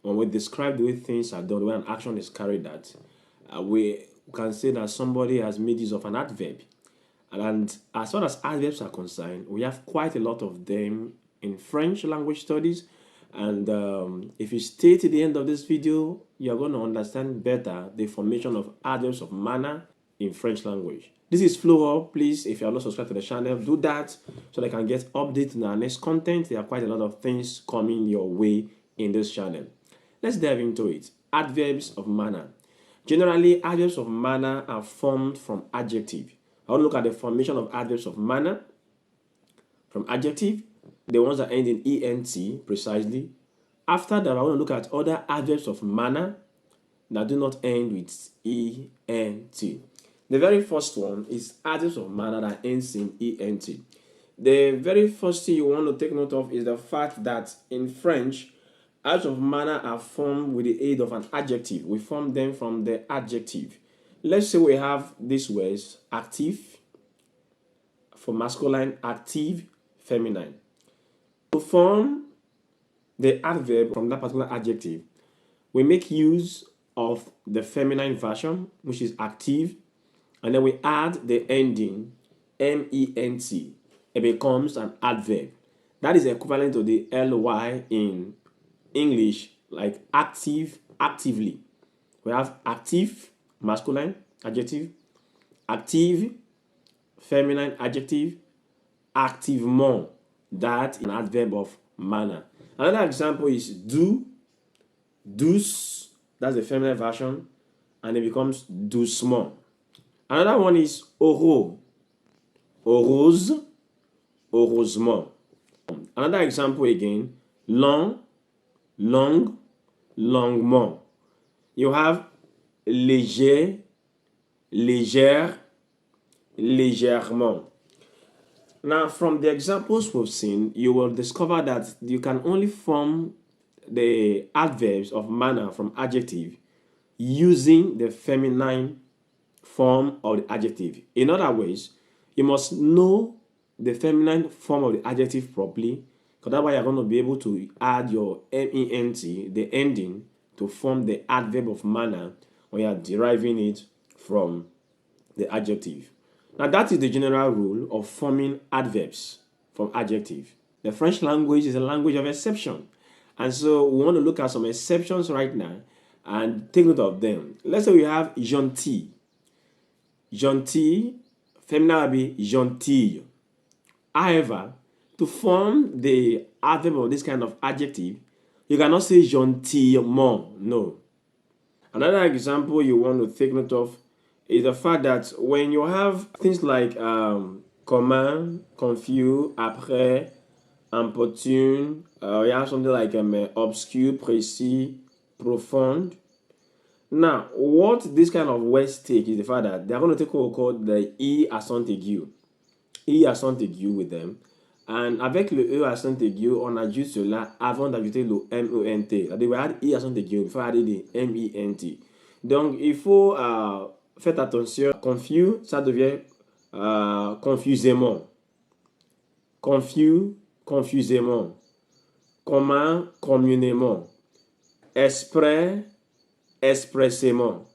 when we describe the way things are done, the way an action is carried out, we can say that somebody has made use of an adverb. And as far as adverbs are concerned, we have quite a lot of them in French language studies. And if you stay to the end of this video, you're going to understand better the formation of adverbs of manner in French language. This is Flo. Please, if you are not subscribed to the channel, do that so that I can get updates on our next content. There are quite a lot of things coming your way in this channel. Let's dive into it. Adverbs of manner. Generally, adverbs of manner are formed from adjective. I want to look at the formation of adverbs of manner from adjective, the ones that end in ent precisely. After that, I want to look at other adverbs of manner that do not end with ent. The very first one is adverbs of manner that ends in ent. The very first thing you want to take note of is the fact that in French, adverbs of manner are formed with the aid of an adjective. We form them from the adjective. Let's say we have these words, active for masculine, active, feminine. To form the adverb from that particular adjective, we make use of the feminine version, which is active, and then we add the ending ment. It becomes an adverb. That is equivalent to the ly in English, like active, actively. We have active, masculine, adjective, active, feminine, adjective, activement, that is an adverb of manner. Another example is do, douce, that's the feminine version, and it becomes doucement. Another one is oro, orose, heureusement. Another example again, long, long, longuement. You have léger, légère, légèrement. Now, from the examples we've seen, you will discover that you can only form the adverbs of manner from adjective using the feminine form of the adjective. In other words, you must know the feminine form of the adjective properly, because that's why you're going to be able to add your ment, the ending, to form the adverb of manner when you're deriving it from the adjective. Now, that is the general rule of forming adverbs from adjective. The French language is a language of exception. And so we want to look at some exceptions right now and take note of them. Let's say we have gentil. Gentil, feminine will be gentille. However, to form the adverb of this kind of adjective, you cannot say gentillement. No. Another example you want to take note of is the fact that when you have things like commun, confus, après, importune, you have something like obscure, précis, profound. Now, what this kind of words take is the fact that they are going to take what we call the E accent aigu. E accent aigu with them. And avec le E accent aigu, on ajoute cela avant d'ajouter le MENT. C'est-à-dire, on va add E accent aigu, il faut adder des MENT. Donc, il faut faire attention. Confus, ça devient confusément. Confus, confusément. Commun, communément. Exprès, expressément.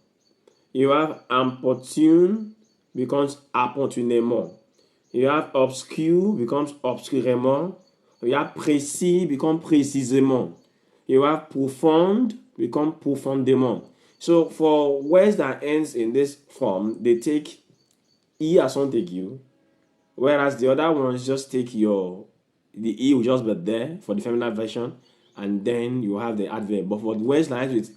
You have importune becomes opportunément. You have obscure becomes obscurément. You have précis becomes précisément. You have profound become profondément. So for words that ends in this form, they take E accent aigu, whereas the other ones just take the E will just be there for the feminine version, and then you have the adverb. But for words like with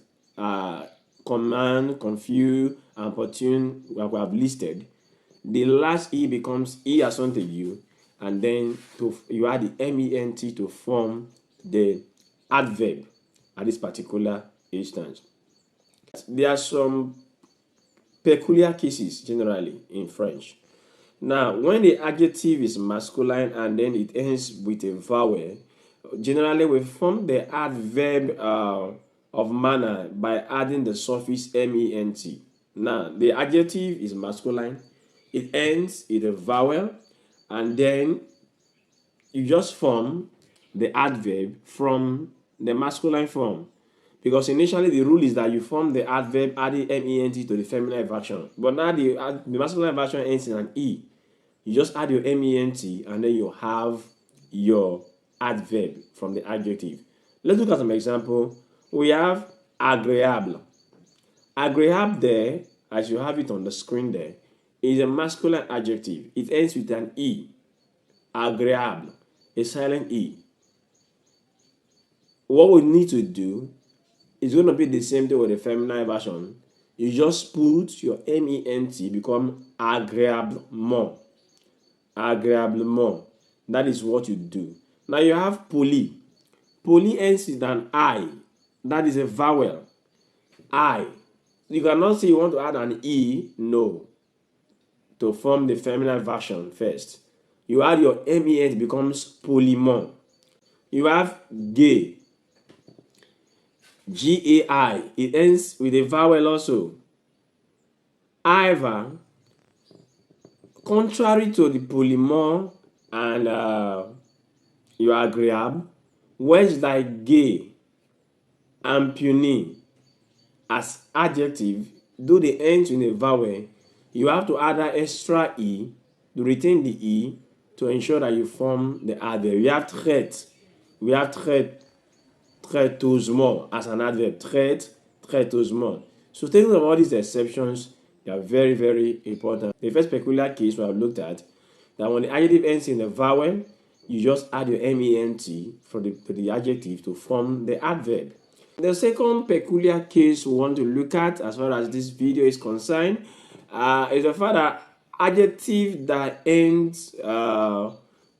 command, confuse, opportune, like we have listed, the last E becomes E accent aigu, and then you add the MENT to form the adverb at this particular instance. There are some peculiar cases generally in French. Now, when the adjective is masculine and then it ends with a vowel, generally we form the adverb of manner by adding the suffix ment. Now, the adjective is masculine, it ends with a vowel, and then you just form the adverb from the masculine form. Because initially the rule is that you form the adverb adding ment to the feminine version. But now the masculine version ends in an e. You just add your ment and then you have your adverb from the adjective. Let's look at some example. We have agréable. Agréable there, as you have it on the screen there, is a masculine adjective. It ends with an e. Agréable, a silent e. What we need to do is going to be the same thing with the feminine version. You just put your ment, become agréablement. Agréablement. That is what you do. Now you have poli. Poli ends with an I. That is a vowel. I. You cannot say you want to add an E. No. To form the feminine version first. You add your ment, becomes poliment. You have gay. Gai. It ends with a vowel also. However, contrary to the poliment and your agréable, words like gay and puny as adjective, though they end in a vowel, you have to add an extra e to retain the e to ensure that you form the adverb. We have traite. We have traiteusement as an adverb. Traiteusement. So taking of all these exceptions, they are very, very important. The first peculiar case we have looked at, that when the adjective ends in a vowel, you just add your ment for the adjective to form the adverb. The second peculiar case we want to look at as far as this video is concerned is the fact that adjective that ends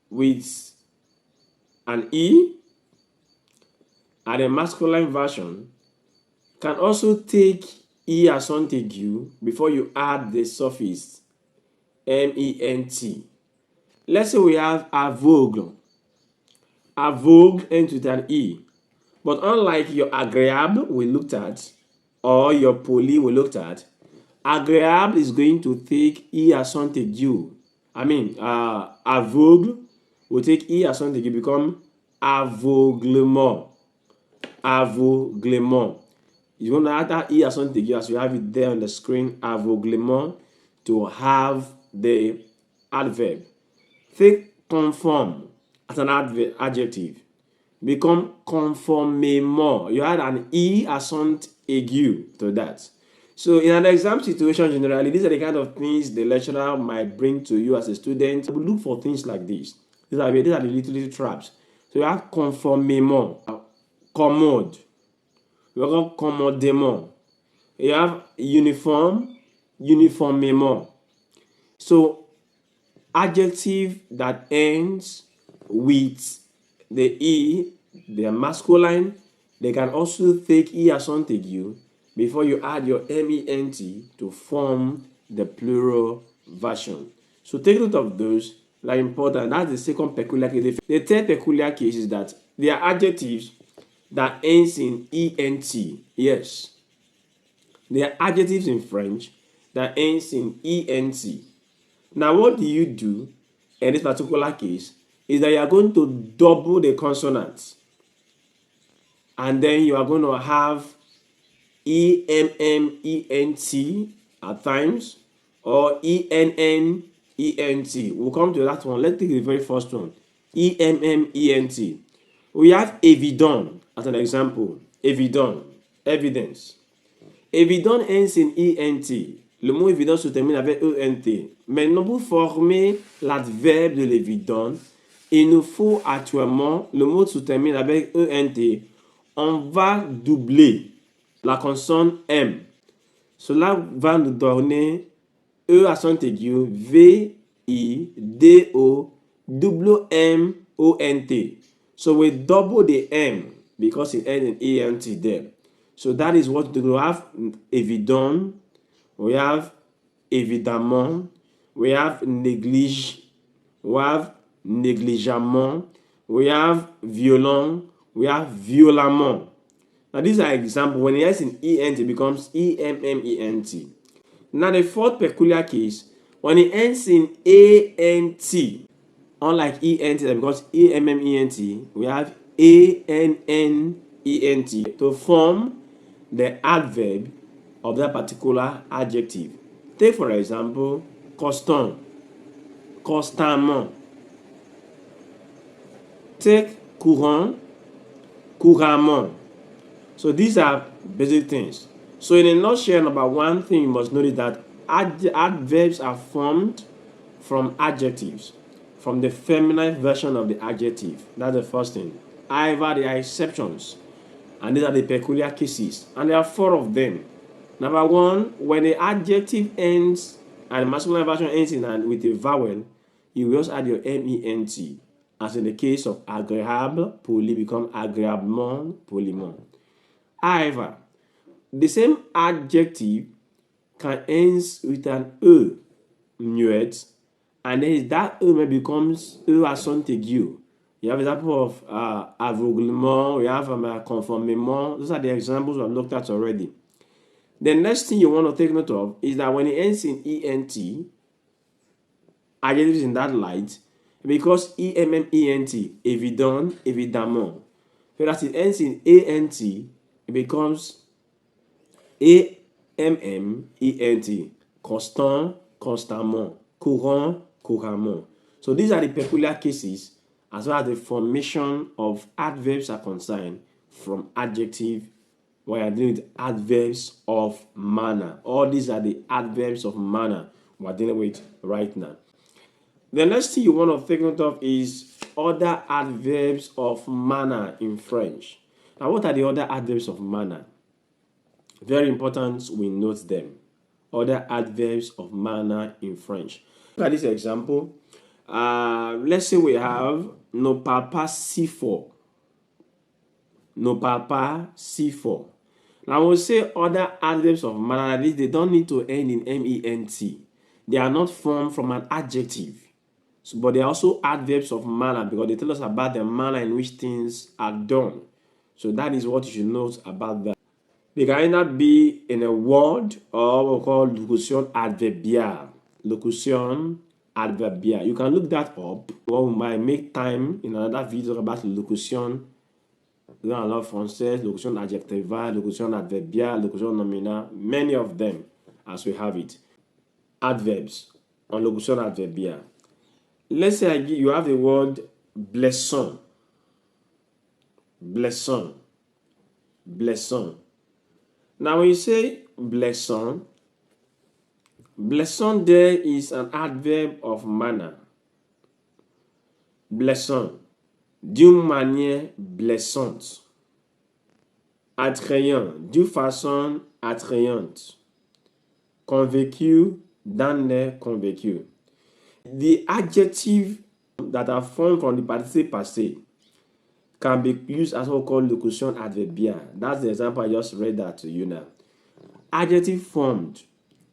with an e and a masculine version can also take e accent aigu before you add the suffix ment. Let's say we have aveugle. Aveugle ends with an e. But unlike your agréable we looked at, or your poli we looked at, agréable is going to take e accent aigu. Aveugle will take e accent aigu, become aveuglement. Aveuglement. You're going to add that e accent aigu as you have it there on the screen, aveuglement, to have the adverb. Take conform as an adjective. Become conformément. You add an e accent aigu to that. So in an exam situation, generally, these are the kind of things the lecturer might bring to you as a student. We look for things like this. These are the little traps. So you have conformément, commode, you have commodément, you have uniform, uniformément. So adjective that ends with the e, they are masculine. They can also take e accent aigu before you add your ment to form the plural version. So take note of those that are important. That's the second peculiar case. The third peculiar case is that there are adjectives that ends in ent. Yes, there are adjectives in French that ends in ent. Now, what do you do in this particular case is that you are going to double the consonants, and then you are going to have ement at times, or enn ent. We'll come to that one. Let's take the very first one, ement. We have évident as an example. Évident, evidence. Évident ends in ent. Le mot évident se termine avec ent. Maintenant, pour former l'adverbe de l'évident, il nous faut actuellement, le mot se termine avec ent. On va doubler la consonne M. Cela va nous donner E accent aigu, V-I-D-O-M-M-O-N-T. So we double the M because it ends in ENT there. So that is what we have. Évident, we have évidemment, we have néglige, we have négligemment, we have violent, we have violemment. Now these are examples. When it ends in ENT, it becomes EMMENT. Now the fourth peculiar case, when it ends in ANT, unlike ENT that becomes EMMENT, we have ANNENT. ent to form the adverb of that particular adjective. Take for example, constant, constamment. Take courant, couramment. So these are basic things. So in a nutshell, number one thing you must know is that adverbs are formed from adjectives, from the feminine version of the adjective. That's the first thing. However, there are exceptions, and these are the peculiar cases, and there are four of them. Number one, when the adjective ends and the masculine version ends with a vowel, you will just add your ment, as in the case of agréable, poli become agréablement, poliment. However, the same adjective can end with an muet, and then that may becomes accent aigu. You have example of aveuglement, we have conformément. Those are the examples we have looked at already. The next thing you want to take note of is that when it ends in ent, adjectives in that light, because ement, évident, évidemment. Whereas it ends in ant, it becomes ament, constant, constamment, courant, couramment. So these are the peculiar cases as well as the formation of adverbs are concerned from adjective. We are dealing with adverbs of manner. All these are the adverbs of manner we are dealing with right now. The next thing you want to take note of is other adverbs of manner in French. Now, what are the other adverbs of manner? Very important, we note them. Other adverbs of manner in French. Look at this example. Let's say we have ne parle pas si fort. Ne parle pas si fort. Now, I will say other adverbs of manner, they don't need to end in ment. They are not formed from an adjective. So, but they are also adverbs of manner because they tell us about the manner in which things are done. So that is what you should note about that. They can either be in a word or what we call locution adverbiale. Locution adverbiale. You can look that up, or we might make time in another video about locution. Dans la langue française, locution adjectivale, locution adverbiale, locution nominale, many of them as we have it. Adverbs on locution adverbiale. Let's say you have the word blessant. Blessant. Blessant. Now when you say blessant, blessant there is an adverb of manner. Blessant. D'une manière blessante. Attrayant. D'une façon attrayante. Convaincu, d'un air convaincu. The adjective that are formed from the participle passé can be used as what we call locution adverbiale. That's the example I just read that to you now. Adjective formed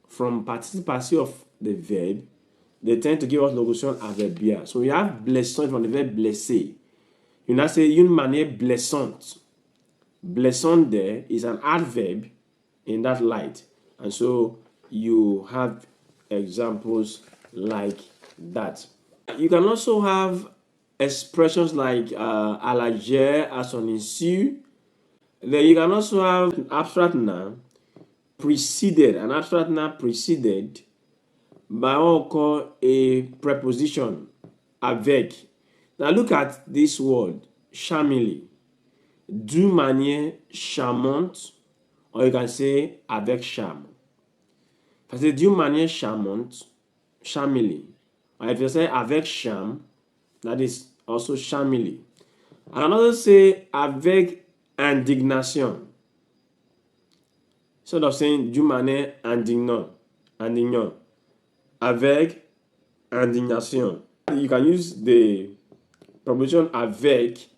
from participle passé of the verb, they tend to give us locution adverbiale. So we have blessant from the verb blesser. You now say une manière blessante. Blessant there is an adverb in that light. And so you have examples like that. You can also have expressions like à la gère, à son insu. Then you can also have an abstract noun preceded, an abstract noun preceded by what we call a preposition, avec. Now look at this word, charmingly. D'une manière charmante, or you can say avec charme. Parce que d'une manière charmante, charmingly. Or if you say avec charme, that is also charmingly. And another say avec indignation. Instead of saying d'une manière indignant, indignant. Avec indignation. You can use the preposition avec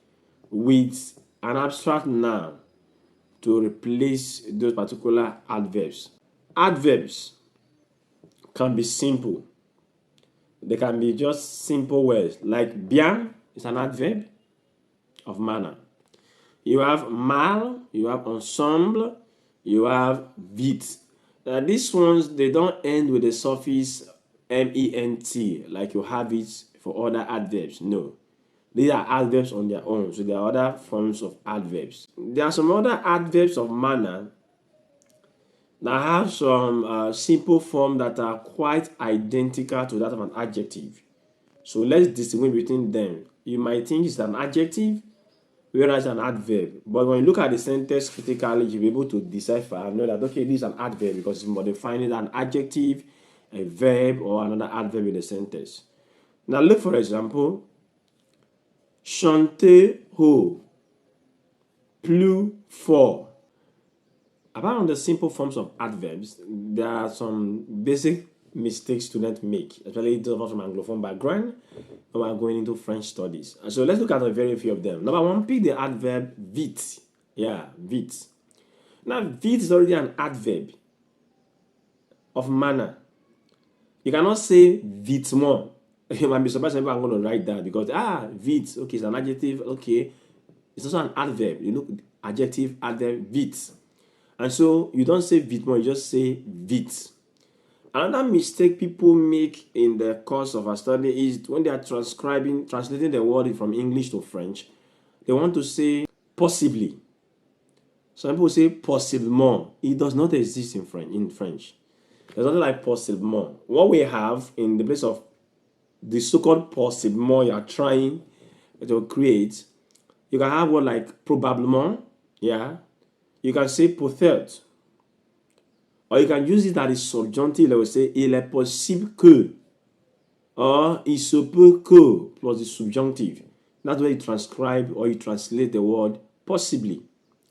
with an abstract noun to replace those particular adverbs. Adverbs can be simple. They can be just simple words. Like bien is an adverb of manner. You have mal, you have ensemble, you have vite. Now these ones, they don't end with the suffix ment like you have it for other adverbs. No. These are adverbs on their own, so there are other forms of adverbs. There are some other adverbs of manner that have some simple form that are quite identical to that of an adjective. So let's distinguish between them. You might think it's an adjective, whereas an adverb. But when you look at the sentence critically, you'll be able to decipher and know that, okay, this is an adverb because it's modifying an adjective, a verb, or another adverb in the sentence. Now look, for example, chanter haut, plus fort. Apart from the simple forms of adverbs, there are some basic mistakes students make, especially those of us from Anglophone background when we're going into French studies. So let's look at a very few of them. Number one, pick the adverb vite. Yeah, vite. Now, vite is already an adverb of manner. You cannot say vitement. You might be surprised if I'm going to write that because, vite, okay, it's an adjective, okay. It's also an adverb. You look, adjective, adverb, vite. And so you don't say vitement, you just say vite. Another mistake people make in the course of a study is when they are translating the word from English to French, they want to say possibly. Some people say possiblement. It does not exist in French. There's nothing like possiblement. What we have in the place of the so-called possiblement you are trying to create, you can have word like probablement, yeah. You can say peut-être. Or you can use it as a subjunctive. They will say il est possible que. Or il se peut que plus the subjunctive. That's where you transcribe or you translate the word possibly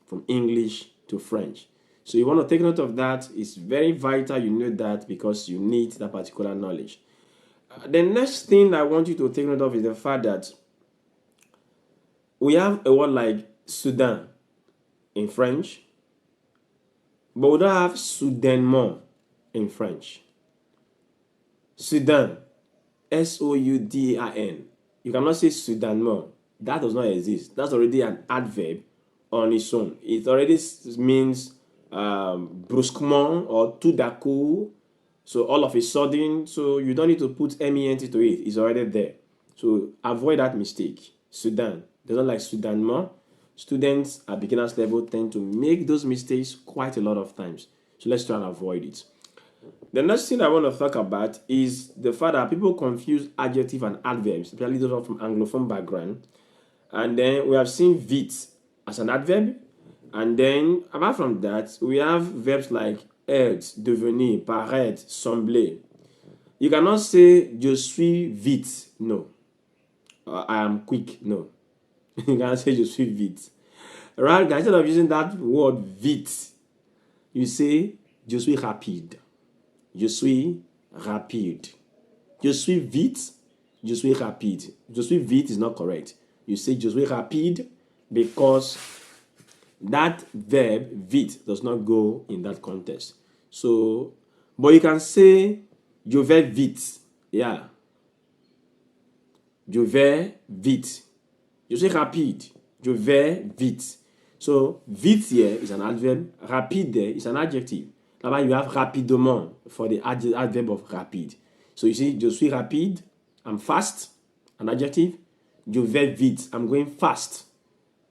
from English to French. So you want to take note of that. It's very vital you know that because you need that particular knowledge. The next thing I want you to take note of is the fact that we have a word like Sudan in French, but we don't have soudainement in French. Sudan, S-O-U-D-A-N. You cannot say soudainement. That does not exist. That's already an adverb on its own. It already means brusquement or tout d'un coup. So all of a sudden. So you don't need to put MENT to it. It's already there. So avoid that mistake. Sudan. They don't like soudainement. Students at beginners level tend to make those mistakes quite a lot of times. So let's try and avoid it. The next thing I want to talk about is the fact that people confuse adjective and adverbs, especially those from Anglophone background. And then we have seen vite as an adverb. And then apart from that, we have verbs like être, devenir, paraître, sembler. You cannot say je suis vite. No. I am quick. No. You cannot say je suis vite. Right? Instead of using that word vite, you say je suis rapide. Je suis rapide. Je suis vite. Je suis rapide. Je suis vite is not correct. You say je suis rapide because that verb vite does not go in that context. So, but you can say je vais vite. Yeah. Je vais vite. Je suis rapide. Je vais vite. So, vite here is an adverb. Rapide there is an adjective. Now you have rapidement for the adverb of rapide. So you see, je suis rapide. I'm fast. An adjective. Je vais vite. I'm going fast.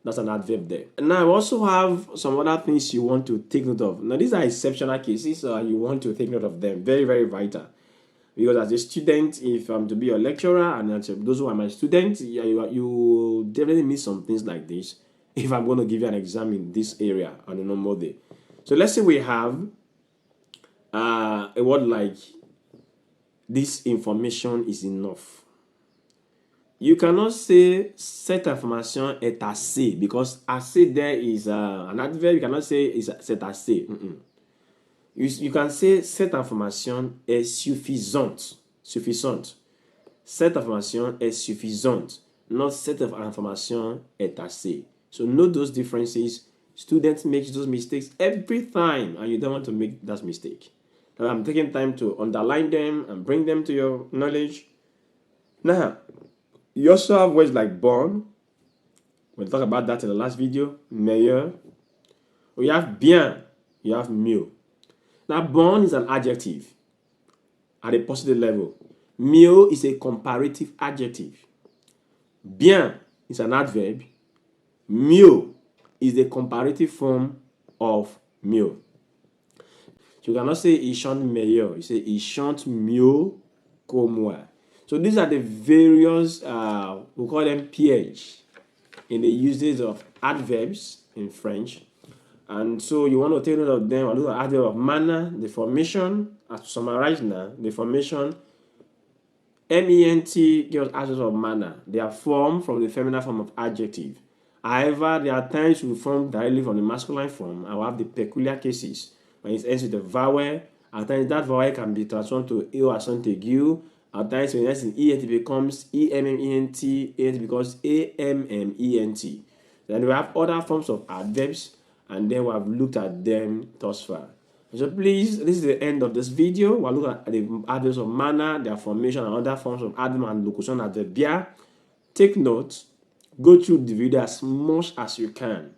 That's an adverb there. And now I also have some other things you want to take note of. Now these are exceptional cases, so you want to take note of them. Very, very vital. Because as a student, if I'm to be a lecturer, and those who are my students, you definitely need some things like this if I'm going to give you an exam in this area on a normal day. So let's say we have a word like this information is enough. You cannot say cette information est assez because assez there is an adverb. You cannot say c'est assez. You can say cette information est suffisante. Suffisante. Cette information est suffisante. Not cette information est assez. So note those differences. Students make those mistakes every time and you don't want to make that mistake. Now I'm taking time to underline them and bring them to your knowledge. Now, you also have words like bon. We'll talk about that in the last video. Meilleur. We have bien. You have mieux. Now, bon is an adjective at a positive level. Mieux is a comparative adjective. Bien is an adverb. Mieux is the comparative form of mieux. So you cannot say il chante meilleur. You say il chante mieux que moi. So these are the various, we call them pièges in the uses of adverbs in French. And so you want to take note of them. I'll look at adverb of manner, the formation, as to summarize now, the formation. MENT gives adverbs of manner. They are formed from the feminine form of adjective. However, there are times we form directly from the masculine form and we have the peculiar cases when it ends with a vowel. At times that vowel can be transformed to E or accent aigu. At times when it ends in ENT, it becomes EMMENT, ENT becomes AMMENT. Then we have other forms of adverbs, and then we have looked at them thus far. So please, this is the end of this video. We'll look at the adverbs of manner, their formation, and other forms of adverb and locution adverbia. Take notes. Go through the video as much as you can.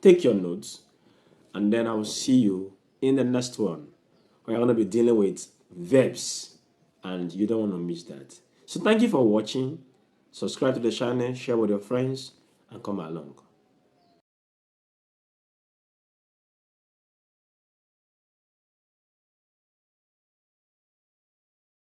Take your notes, and then I will see you in the next one. We're going to be dealing with verbs, and you don't want to miss that. So thank you for watching. Subscribe to the channel, share with your friends, and come along.